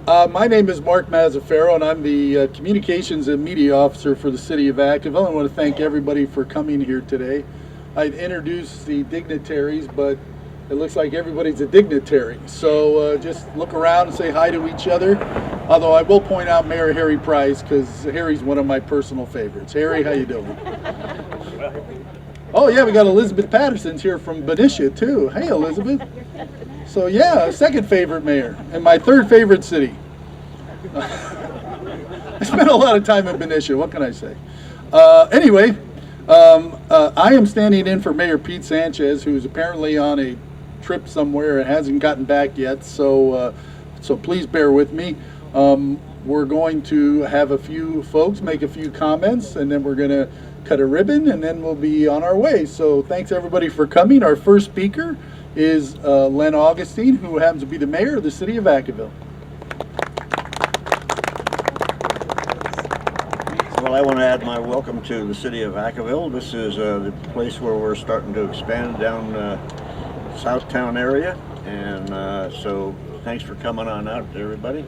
My name is Mark Mazzaferro, and I'm the Communications and Media Officer for the City of Vacaville. I want to thank everybody for coming here today. I'd introduce the dignitaries, but it looks like everybody's a dignitary. So just look around and say hi to each other. Although I will point out Mayor Harry Price, because Harry's one of my personal favorites. Harry, how you doing? Oh yeah, we got Elizabeth Patterson's here from Benicia too. Hey Elizabeth. So yeah, second favorite mayor, and my third favorite city. I spent a lot of time in Benicia, what can I say? Anyway, I am standing in for Mayor Pete Sanchez, who's apparently on a trip somewhere and hasn't gotten back yet, so please bear with me. We're going to have a few folks make a few comments, and then we're going to cut a ribbon, and then we'll be on our way. So thanks everybody for coming. Our first speaker is Len Augustine, who happens to be the mayor of the city of Vacaville. Well, I want to add my welcome to the city of Vacaville. This is the place where we're starting to expand down Southtown area, and so thanks for coming on out, everybody.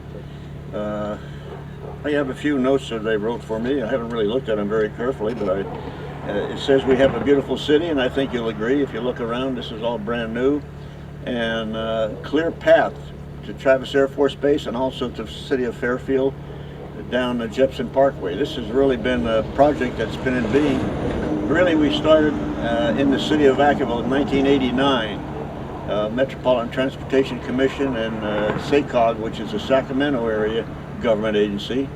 I have a few notes that they wrote for me. I haven't really looked at them very carefully, but it says we have a beautiful city, and I think you'll agree. If you look around, this is all brand new, and clear path to Travis Air Force Base and also to the city of Fairfield down the Jepson Parkway. This has really been a project that's been in being. Really, we started in the city of Vacaville in 1989. Metropolitan Transportation Commission and SACOG, which is a Sacramento area government agency,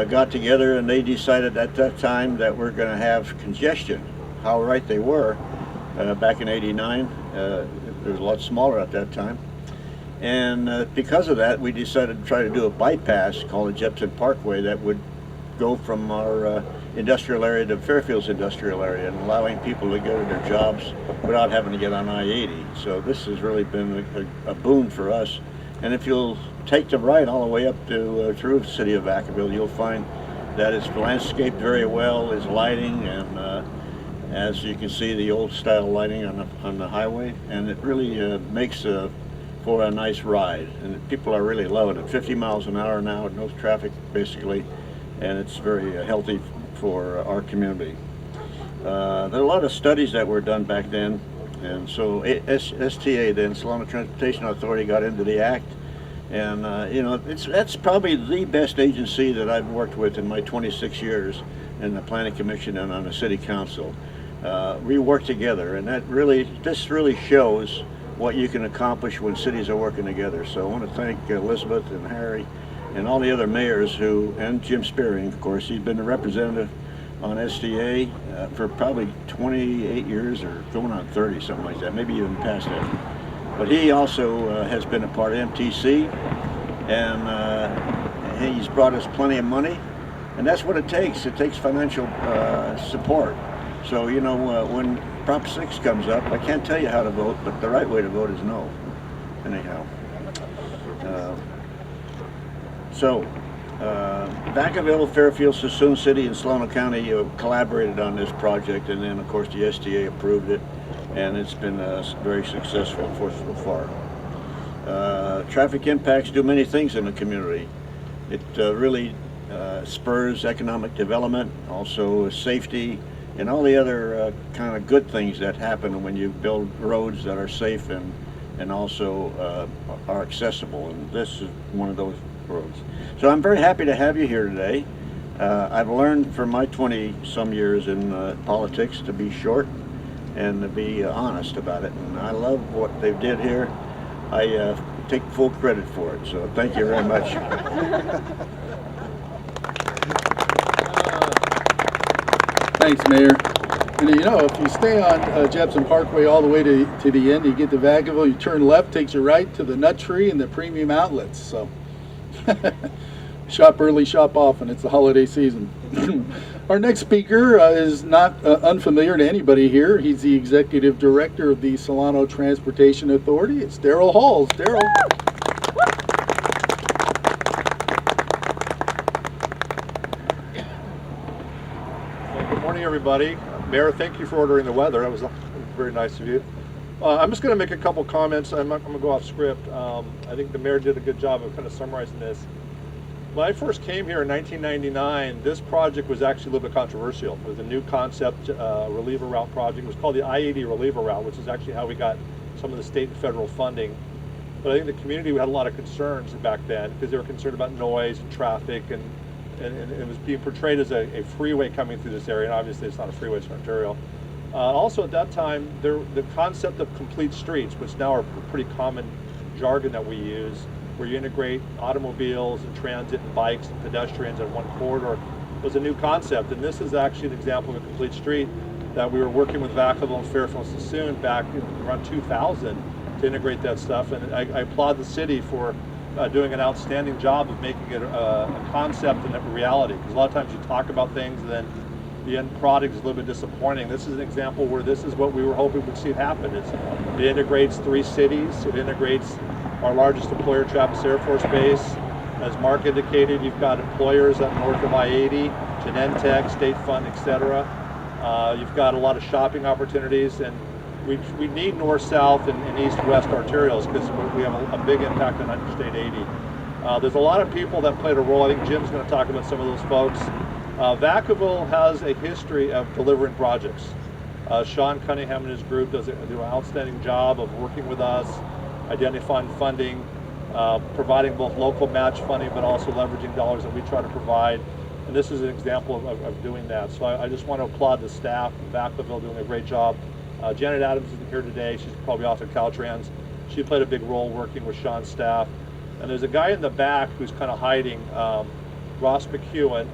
got together, and they decided at that time that we're going to have congestion. How right they were. Back in '89, it was a lot smaller at that time, and because of that, we decided to try to do a bypass called the Jepson Parkway that would go from our industrial area to Fairfield's industrial area, and allowing people to go to their jobs without having to get on I-80. So this has really been a boon for us. And if you'll take the right all the way up to through the city of Vacaville, you'll find that it's landscaped very well, is lighting, and as you can see, the old style lighting on the highway, and it really makes for a nice ride. And people are really loving it. 50 miles an hour now, no traffic basically, and it's very healthy for our community. There are a lot of studies that were done back then, and so STA, then Solano Transportation Authority, got into the act, and you know, that's probably the best agency that I've worked with in my 26 years in the Planning Commission and on the City Council. We work together, and this really shows what you can accomplish when cities are working together. So I want to thank Elizabeth and Harry and all the other mayors and Jim Spearing, of course. He's been a representative on SDA for probably 28 years or going on 30, something like that, maybe even past that. But he also has been a part of MTC, and he's brought us plenty of money, and that's what it takes. It takes financial support. So, you know, when Prop 6 comes up, I can't tell you how to vote, but the right way to vote is no. Anyhow. Vacaville, Fairfield, Suisun City, and Solano County collaborated on this project, and then of course the SDA approved it, and it's been very successful so far. Traffic impacts do many things in the community. It really spurs economic development, also safety, and all the other kind of good things that happen when you build roads that are safe and also are accessible, and this is one of those roads. So I'm very happy to have you here today. I've learned from my 20-some years in politics to be short and to be honest about it, and I love what they did here. I take full credit for it, so thank you very much. Thanks, Mayor. And you know, if you stay on Jepson Parkway all the way to the end, you get to Vacaville, you turn left, takes you right to the Nut Tree and the Premium Outlets. So shop early, shop often. It's the holiday season. Our next speaker is not unfamiliar to anybody here. He's the Executive Director of the Solano Transportation Authority. It's Daryl Halls. Daryl. Well, good morning, everybody. Mayor, thank you for ordering the weather. That was very nice of you. I'm just going to make a couple comments. I'm not going to go off script. I think the mayor did a good job of kind of summarizing this. When I first came here in 1999, this project was actually a little bit controversial. It was a new concept reliever route project. It was called the I-80 reliever route, which is actually how we got some of the state and federal funding. But I think the community had a lot of concerns back then because they were concerned about noise and traffic, and it was being portrayed as a freeway coming through this area, and obviously it's not a freeway, it's in Ontario. Also at that time, the concept of complete streets, which now are pretty common jargon that we use, where you integrate automobiles and transit and bikes and pedestrians in one corridor, was a new concept. And this is actually an example of a complete street that we were working with Vacaville and Fairfield and Sassoon back in around 2000 to integrate that stuff. And I applaud the city for doing an outstanding job of making it a concept and a reality. Because a lot of times you talk about things and then the end product is a little bit disappointing. This is an example where this is what we were hoping would see happen. It integrates 3 cities. It integrates our largest employer, Travis Air Force Base. As Mark indicated, you've got employers up north of I-80, Genentech, State Fund, etc. You've got a lot of shopping opportunities, and we need north-south and east-west arterials because we have a big impact on Interstate 80. There's a lot of people that played a role. I think Jim's going to talk about some of those folks. Vacaville has a history of delivering projects. Sean Cunningham and his group do an outstanding job of working with us, identifying funding, providing both local match funding, but also leveraging dollars that we try to provide. And this is an example of doing that. So I just want to applaud the staff of Vacaville doing a great job. Janet Adams isn't here today. She's probably off at Caltrans. She played a big role working with Sean's staff. And there's a guy in the back who's kind of hiding, Ross McEwen.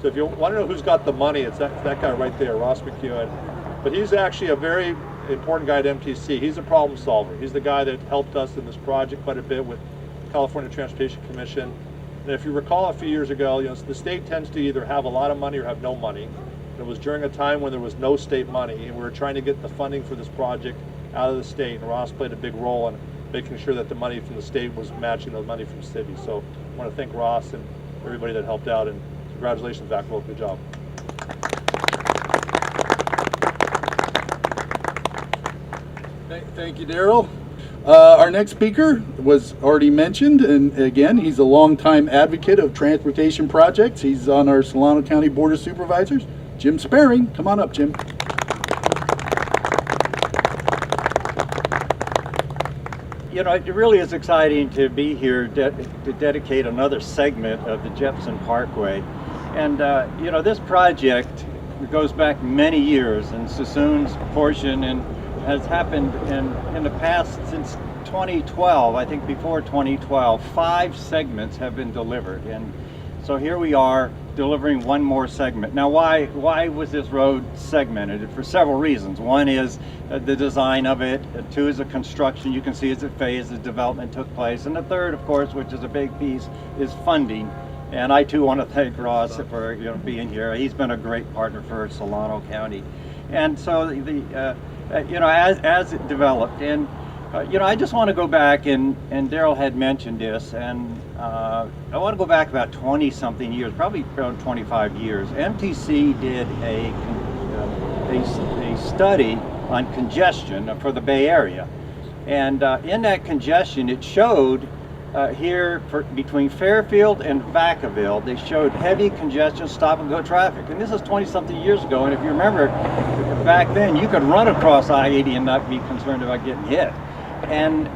So if you want to know who's got the money, it's that guy right there, Ross McEwen. But he's actually a very important guy at MTC. He's a problem solver. He's the guy that helped us in this project quite a bit with the California Transportation Commission. And if you recall a few years ago, the state tends to either have a lot of money or have no money. And it was during a time when there was no state money, and we were trying to get the funding for this project out of the state. And Ross played a big role in making sure that the money from the state was matching the money from the city. So I want to thank Ross and everybody that helped out, and congratulations, Vacaville. Good job. Thank you, Daryl. Our next speaker was already mentioned, and again, he's a longtime advocate of transportation projects. He's on our Solano County Board of Supervisors, Jim Sparing. Come on up, Jim. You know, it really is exciting to be here to dedicate another segment of the Jepson Parkway. And, you know, this project goes back many years, and Sassoon's portion and has happened in the past since 2012. I think before 2012, 5 segments have been delivered. And so here we are delivering one more segment. Now, why was this road segmented? For several reasons. One is the design of it. 2 is the construction. You can see as it phased, the development took place. And the 3rd, of course, which is a big piece, is funding. And I too want to thank Ross for being here. He's been a great partner for Solano County. And so as it developed, and I just want to go back, and Daryl had mentioned this, and I want to go back about 20-something years, probably around 25 years. MTC did a study on congestion for the Bay Area, and in that congestion, it showed here between Fairfield and Vacaville, they showed heavy congestion, stop-and-go traffic. And this is 20-something years ago, and if you remember, back then, you could run across I-80 and not be concerned about getting hit. And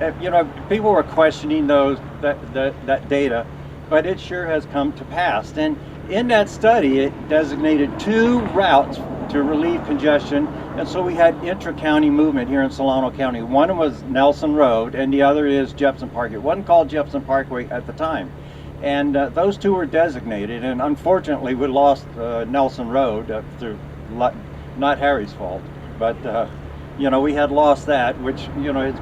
people were questioning that data, but it sure has come to pass. And in that study, it designated 2 routes to relieve congestion, and so we had intra-county movement here in Solano County. One was Nelson Road, and the other is Jepson Parkway. It wasn't called Jepson Parkway at the time. And those 2 were designated, and unfortunately we lost Nelson Road through not Harry's fault, but we had lost that, which it's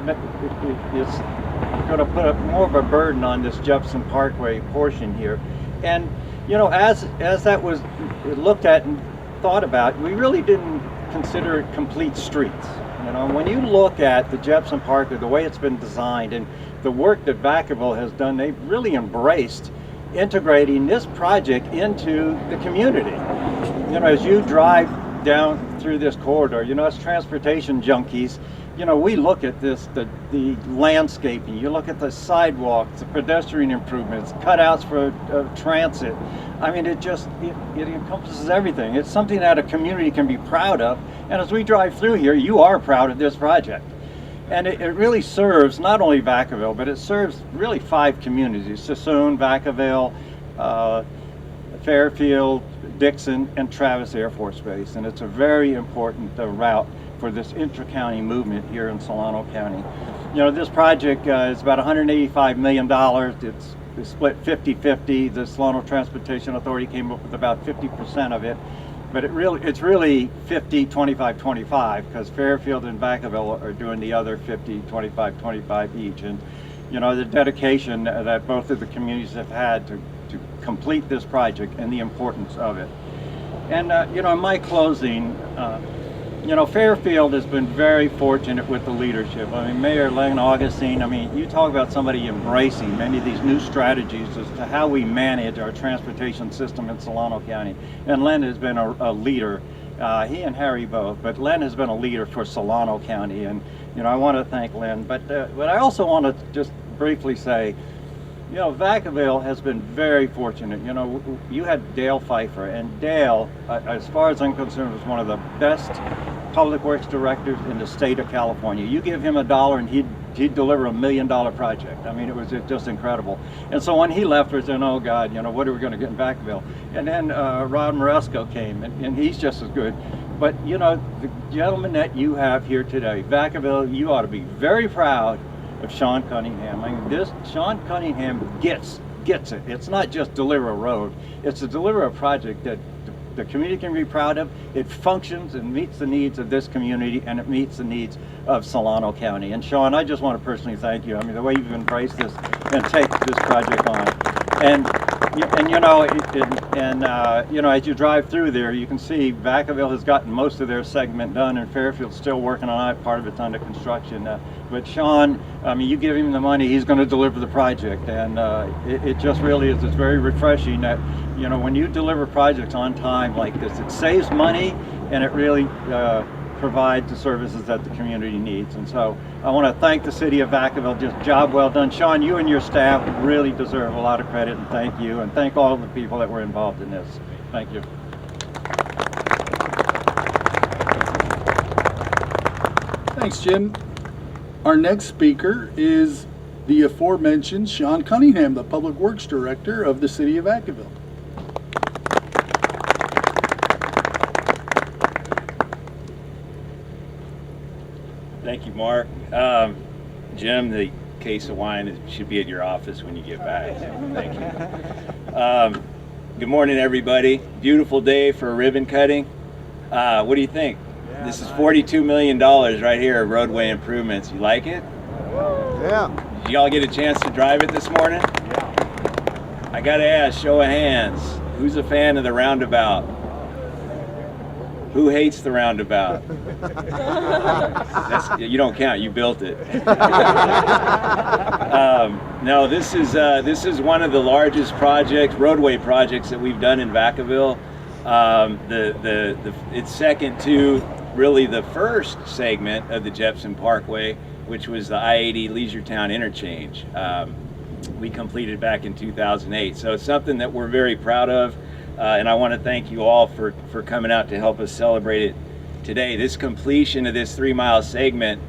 going to put more of a burden on this Jepson Parkway portion here. And as that was looked at and thought about, we really didn't consider it complete streets. When you look at the Jepson Parkway, the way it's been designed, and the work that Vacaville has done, they've really embraced integrating this project into the community. As you drive down through this corridor, as transportation junkies, you know, we look at this, the landscaping, you look at the sidewalks, the pedestrian improvements, cutouts for transit. I mean, it encompasses everything. It's something that a community can be proud of. And as we drive through here, you are proud of this project. And it really serves not only Vacaville, but it serves really 5 communities: Sassoon, Vacaville, Fairfield, Dixon, and Travis Air Force Base. And it's a very important route for this intra-county movement here in Solano County. You know, this project is about $185 million. It's split 50-50. The Solano Transportation Authority came up with about 50% of it. But it's really 50, 25, 25, because Fairfield and Vacaville are doing the other 50, 25, 25 each. And, you know, the dedication that both of the communities have had to complete this project and the importance of it. And, you know, in my closing, you know, Fairfield has been very fortunate with the leadership. I mean, Mayor Len Augustine, I mean, you talk about somebody embracing many of these new strategies as to how we manage our transportation system in Solano County. And Len has been a leader, he and Harry both, but Len has been a leader for Solano County. And, you know, I want to thank Len. But I also want to just briefly say, you know, Vacaville has been very fortunate. You know, you had Dale Pfeiffer, and Dale, as far as I'm concerned, was one of the best public works directors in the state of California. You give him $1 and he'd deliver $1 million project. I mean, it was just incredible. And so when he left, we said, oh God, you know, what are we going to get in Vacaville? And then Rod Moresco came, and he's just as good. But, you know, the gentleman that you have here today, Vacaville, you ought to be very proud of Sean Cunningham. I mean, Sean Cunningham gets it. It's not just deliver a road. It's to deliver a project that the community can be proud of. It functions and meets the needs of this community, and it meets the needs of Solano County. And Sean, I just want to personally thank you. I mean, the way you've embraced this and take this project on. And you know, you know, as you drive through there, you can see Vacaville has gotten most of their segment done, and Fairfield's still working on it. Part of it's under construction. But Sean, I mean, you give him the money, he's going to deliver the project, and it just really is. It's very refreshing that, you know, when you deliver projects on time like this, it saves money, and it really provides the services that the community needs. And so I want to thank the city of Vacaville. Just job well done. Sean, you and your staff really deserve a lot of credit, and thank you, and thank all the people that were involved in this. Thank you. Thanks, Jim. Our next speaker is the aforementioned Sean Cunningham, the Public Works Director of the City of Vacaville. Thank you, Mark. Jim, the case of wine should be at your office when you get back. Thank you. Good morning, everybody. Beautiful day for a ribbon cutting. What do you think? Yeah, this is $42 million right here of roadway improvements. You like it? Yeah. Did y'all get a chance to drive it this morning? Yeah. I gotta ask, show of hands, who's a fan of the roundabout? Who hates the roundabout? You don't count. You built it. No, this is one of the largest roadway projects that we've done in Vacaville. It's second to really the first segment of the Jepson Parkway, which was the I-80 Leisure Town interchange. We completed back in 2008. So it's something that we're very proud of. And I want to thank you all for coming out to help us celebrate it today. This completion of this 3-mile segment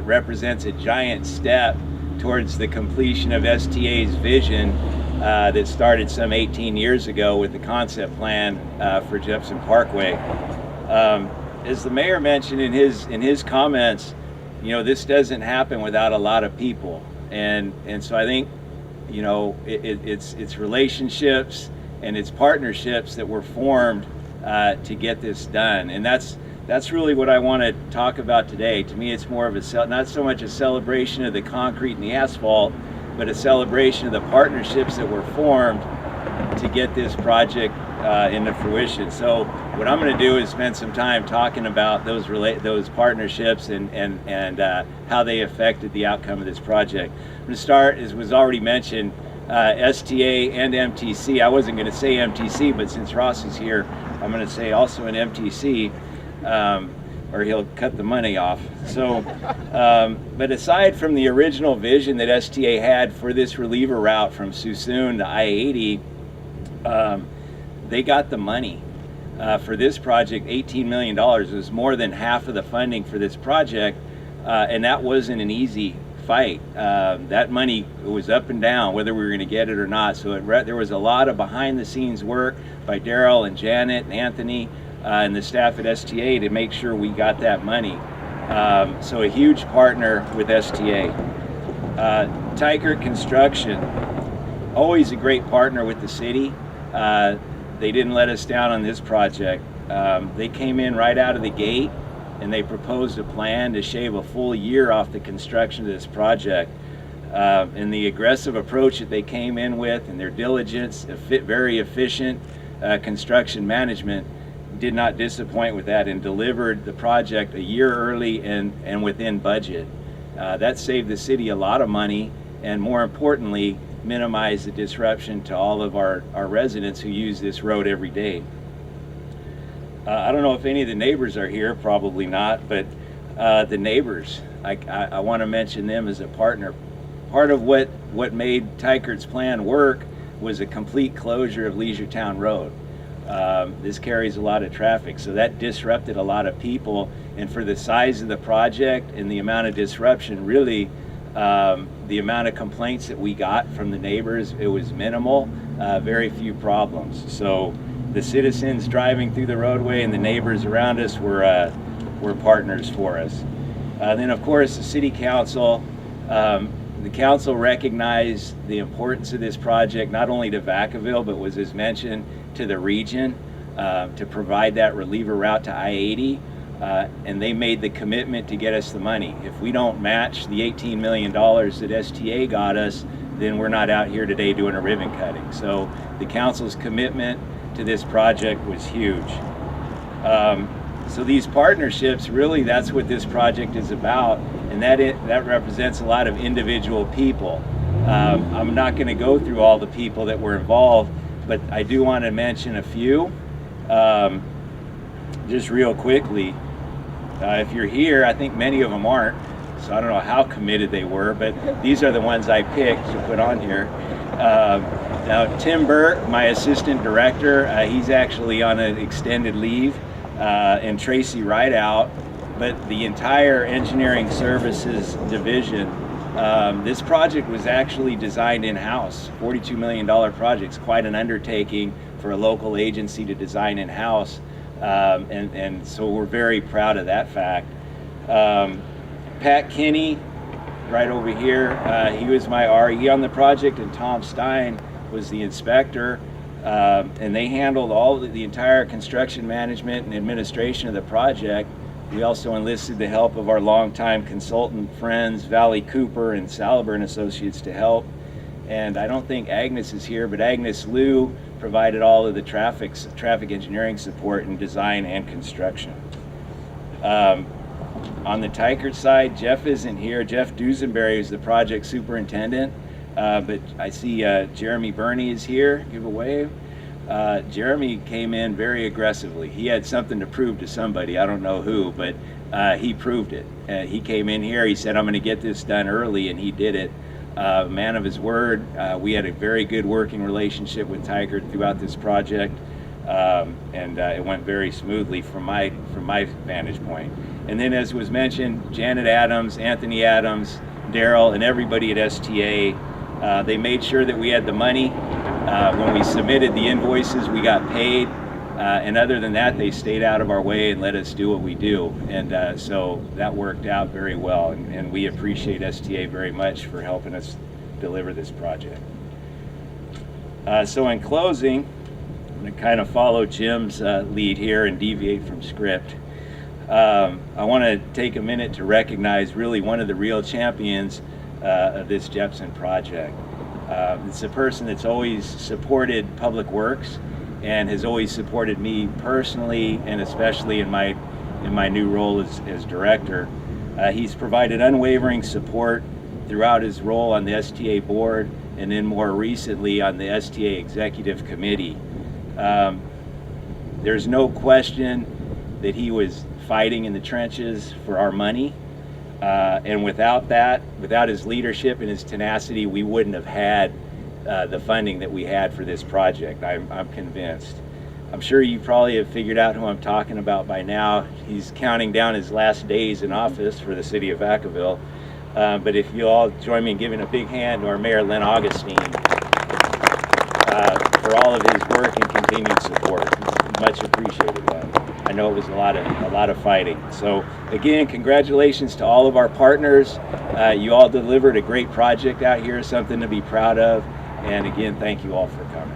represents a giant step towards the completion of STA's vision that started some 18 years ago with the concept plan for Jepson Parkway. As the mayor mentioned in his comments, you know, this doesn't happen without a lot of people, and so I think, you know, it's relationships and it's partnerships that were formed to get this done, and that's really what I want to talk about today. To me, it's more of not so much a celebration of the concrete and the asphalt, but a celebration of the partnerships that were formed to get this project into fruition. So what I'm going to do is spend some time talking about those partnerships and how they affected the outcome of this project. I'm going to start, as was already mentioned, STA and MTC. I wasn't going to say MTC, but since Ross is here, I'm going to say also an MTC. or he'll cut the money off. So, but aside from the original vision that STA had for this reliever route from Suisun to I-80, they got the money. For this project, $18 million was more than half of the funding for this project, and that wasn't an easy fight. That money was up and down whether we were going to get it or not. So there was a lot of behind-the-scenes work by Daryl and Janet and Anthony and the staff at STA to make sure we got that money. So a huge partner with STA. Tykert Construction, always a great partner with the city. They didn't let us down on this project. They came in right out of the gate and they proposed a plan to shave a full year off the construction of this project. And the aggressive approach that they came in with and their diligence, very efficient construction management, did not disappoint with that and delivered the project a year early and within budget. That saved the city a lot of money, and more importantly, minimize the disruption to all of our residents who use this road every day. I don't know if any of the neighbors are here, probably not, but the neighbors, I want to mention them as a partner. Part of what made Tykert's plan work was a complete closure of Leisure Town Road. This carries a lot of traffic, so that disrupted a lot of people, and for the size of the project and the amount of disruption, really, the amount of complaints that we got from the neighbors, it was minimal, very few problems. So the citizens driving through the roadway and the neighbors around us were partners for us. Then of course the city council, the council recognized the importance of this project, not only to Vacaville, but was, as mentioned, to the region, to provide that reliever route to I-80. And they made the commitment to get us the money. If we don't match the $18 million that STA got us, then we're not out here today doing a ribbon cutting. So the council's commitment to this project was huge. So these partnerships, really, that's what this project is about, and that represents a lot of individual people. I'm not going to go through all the people that were involved, but I do want to mention a few. Just real quickly, if you're here, I think many of them aren't, so I don't know how committed they were, but these are the ones I picked to put on here. Now, Tim Burke, my assistant director, he's actually on an extended leave, and Tracy Rideout, but the entire engineering services division, this project was actually designed in-house. $42 million project is quite an undertaking for a local agency to design in-house, and so we're very proud of that fact. Pat Kinney, right over here, he was my RE on the project, and Tom Stein was the inspector, and they handled all the entire construction management and administration of the project. We also enlisted the help of our longtime consultant friends, Valley Cooper and Saliburn Associates, to help. And I don't think Agnes is here, but Agnes Liu provided all of the traffic engineering support in design and construction. On the Tykert side, Jeff isn't here. Jeff Dusenberry is the project superintendent, but I see Jeremy Burney is here. Give a wave. Jeremy came in very aggressively. He had something to prove to somebody, I don't know who, but he proved it. He came in here, he said, I'm going to get this done early, and he did it. Man of his word. We had a very good working relationship with Tykert throughout this project, and it went very smoothly from my vantage point. And then, as was mentioned, Janet Adams, Anthony Adams, Daryl, and everybody at STA, they made sure that we had the money. When we submitted the invoices, we got paid, and other than that, they stayed out of our way and let us do what we do. And so that worked out very well, and we appreciate STA very much for helping us deliver this project. So in closing, I'm going to kind of follow Jim's lead here and deviate from script. I want to take a minute to recognize really one of the real champions of this Jepson project. It's a person that's always supported Public Works and has always supported me personally, and especially in my new role as director. He's provided unwavering support throughout his role on the STA board, and then more recently on the STA executive committee. There's no question that he was fighting in the trenches for our money. And without that, without his leadership and his tenacity, we wouldn't have had the funding that we had for this project. I'm convinced. I'm sure you probably have figured out who I'm talking about by now. He's counting down his last days in office for the city of Vacaville. But if you all join me in giving a big hand to our Mayor, Len Augustine, for all of his work and continued support. Much appreciated, Len. I know it was a lot of fighting. So again, congratulations to all of our partners. You all delivered a great project out here, something to be proud of. And again, thank you all for coming.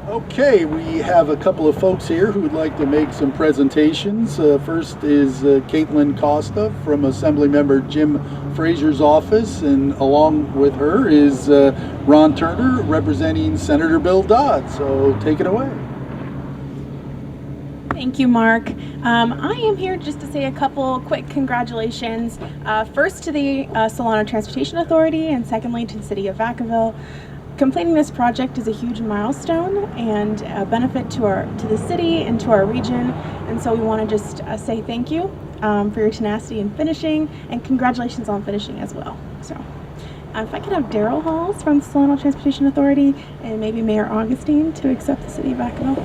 Okay, we have a couple of folks here who would like to make some presentations. First is Caitlin Costa from Assemblymember Jim Frazier's office, and along with her is Ron Turner representing Senator Bill Dodd. So take it away. Thank you, Mark. I am here just to say a couple quick congratulations. First to the Solano Transportation Authority, and secondly to the City of Vacaville. Completing this project is a huge milestone and a benefit to the city and to our region, and so we want to just say thank you for your tenacity in finishing, and congratulations on finishing as well. So if I could have Daryl Halls from the Solano Transportation Authority and maybe Mayor Augustine to accept the City of Vacaville.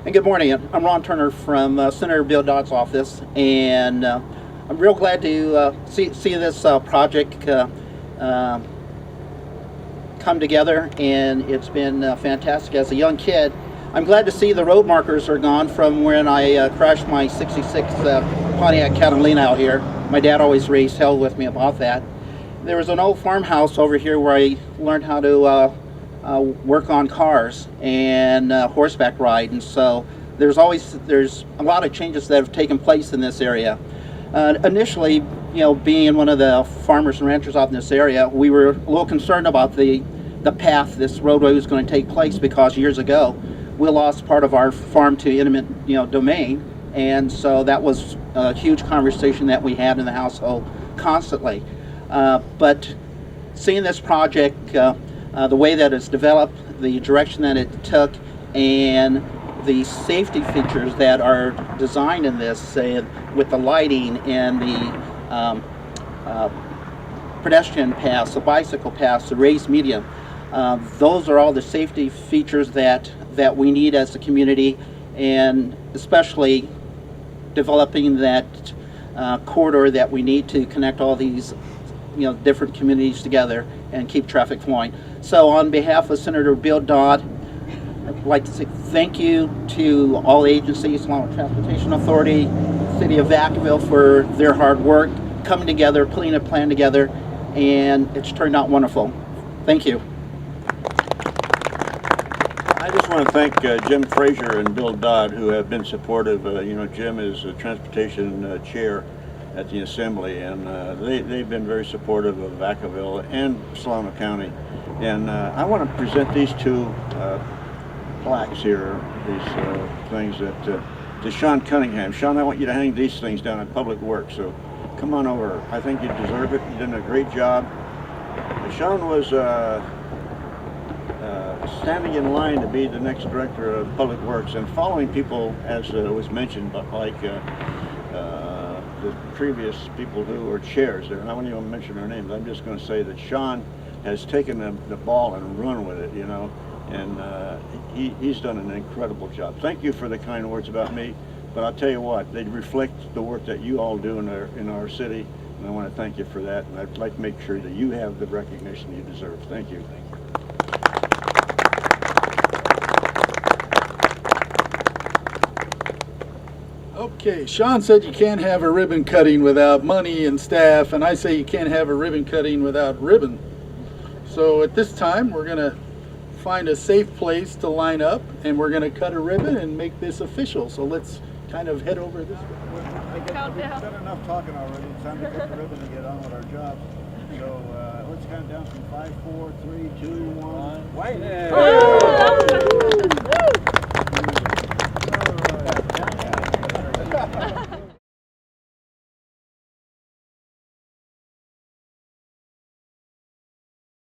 And good morning. I'm Ron Turner from Senator Bill Dodd's office, and I'm real glad to see this project come together, and it's been fantastic. As a young kid, I'm glad to see the road markers are gone from when I crashed my '66 Pontiac Catalina out here. My dad always raised hell with me about that. There was an old farmhouse over here where I learned how to work on cars and horseback ride, and so there's a lot of changes that have taken place in this area. Initially, being one of the farmers and ranchers out in this area, we were a little concerned about the path this roadway was going to take place, because years ago we lost part of our farm to intimate domain, and so that was a huge conversation that we had in the household constantly. But seeing this project, the way that it's developed, the direction that it took, and the safety features that are designed in this, with the lighting and the pedestrian paths, the bicycle paths, the raised median, those are all the safety features that we need as a community, and especially developing that corridor that we need to connect all these different communities together and keep traffic flowing. So on behalf of Senator Bill Dodd, I'd like to say thank you to all agencies, Solano Transportation Authority, City of Vacaville, for their hard work, coming together, putting a plan together, and it's turned out wonderful. Thank you. I just want to thank Jim Frazier and Bill Dodd, who have been supportive. Jim is a transportation chair at the Assembly, and they've been very supportive of Vacaville and Solano County. And I want to present these two plaques here, these things to Sean Cunningham. Sean, I want you to hang these things down at Public Works, so come on over. I think you deserve it. You've done a great job. Sean was standing in line to be the next director of Public Works, and following people, as was mentioned, but like the previous people who were chairs there, and I won't even mention their names. I'm just going to say that Sean has taken the ball and run with it, and he's done an incredible job. Thank you for the kind words about me, but I'll tell you what, they reflect the work that you all do in our city, and I want to thank you for that, and I'd like to make sure that you have the recognition you deserve. Thank you. Okay, Sean said you can't have a ribbon cutting without money and staff, and I say you can't have a ribbon cutting without ribbon. So at this time, we're going to find a safe place to line up, and we're going to cut a ribbon and make this official. So let's kind of head over this way. I guess we've done enough talking already. It's time to cut the ribbon and get on with our jobs. So let's count down from 5, 4, 3, 2, 1. White. Oh, that was